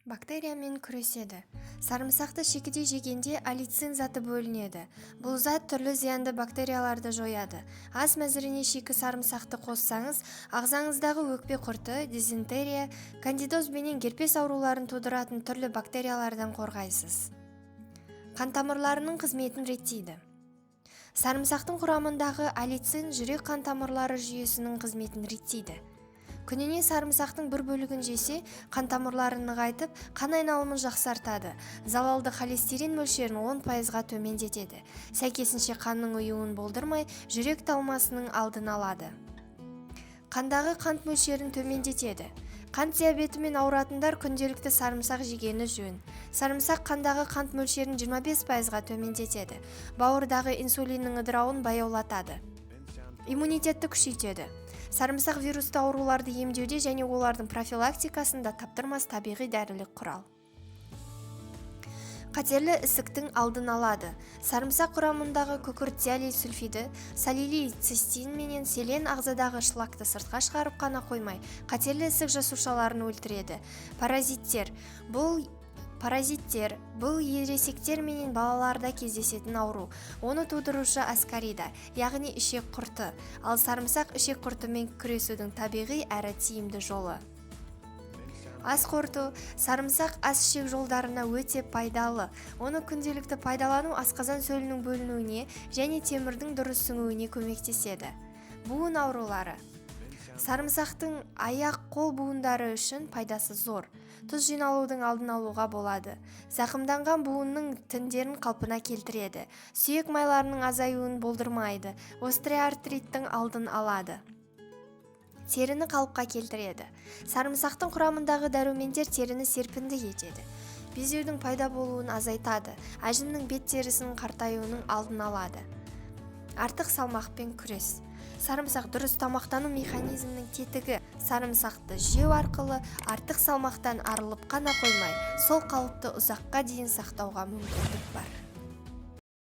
Бактериямен күреседі. Сарымсақты шикідей жегенде аллицин заты бөлінеді. Бұл зат түрлі зиянды бактерияларды жояды. Ас мәзіріне шикі сарымсақты қоссаңыз, ағзаңыздағы өкпе құрты, дизентерия, кандидоз бенен герпес ауруларын тудыратын түрлі бактериялардан қорғайсыз. Қан тамырларының қызметін реттейді. Сарымсақтың құрамындағы аллицин жүрек қан тамырлары жүйесінің қызметін реттейді. Күніне сарымсақтың бір бөлігін жесе, қан тамырларын нығайтып, қан айналымын жақсартады. Залалды холестерин мөлшерін 10%-ға төмендетеді. Сәйкесінше қанның ұюын болдырмай, жүрек талмасының алдын алады. Қандағы қант мөлшерін төмендетеді. Қант диабетімен ауыратындар күнделікті сарымсақ жегені жөн. Сарымсақ қандағы қант мөлшерін 25%-ға төмендетеді. Бауырдағы инсулиннің ыдырауын баяулатады. Иммунитетті күшейтеді. Сарымсақ вирусты ауруларды емдеуде және олардың профилактикасында таптырмас табиғи дәрілік құрал. Қатерлі ісіктің алдын алады. Сарымсақ құрамындағы күкірт диалил сульфиді, салилий цистин менен селен ағзадағы шлакты сыртқа шығарып қана қоймай, қатерлі ісік жасушаларын өлтіреді. Паразиттер бұл ересектер менен балаларда кездесетін ауру. Оны тудырушы аскарида, яғни ішек құрты. Ал сарымсақ ішек құртымен күресудің табиғи әрі тиімді жолы. Ас қорыту. Сарымсақ ас ішек жолдарына өте пайдалы. Оны күнделікті пайдалану асқазан сөлінің бөлінуіне және темірдің дұрыс сіңуіне көмектеседі. Буын аурулары. Сарымсақтың аяқ-қол буындары үшін пайдасы зор. Тұз жиналудың алдын алуға болады. Зақымданған буынның тіндерін қалпына келтіреді. Сүйек майларының азаюын болдырмайды. Остеоартриттің алдын алады. Теріні қалыпқа келтіреді. Сарымсақтың құрамындағы дәрумендер теріні серпінді етеді. Безеудің пайда болуын азайтады. Әжімнің бет терісінің қартаюының алдын алады. Артық салмақпен күрес. Сарымсақ дұрыс тамақтану механизмінің тетігі. Сарымсақты жеу арқылы артық салмақтан арылып қана қоймай, сол қалыпты ұзаққа дейін сақтауға мүмкіндік бар.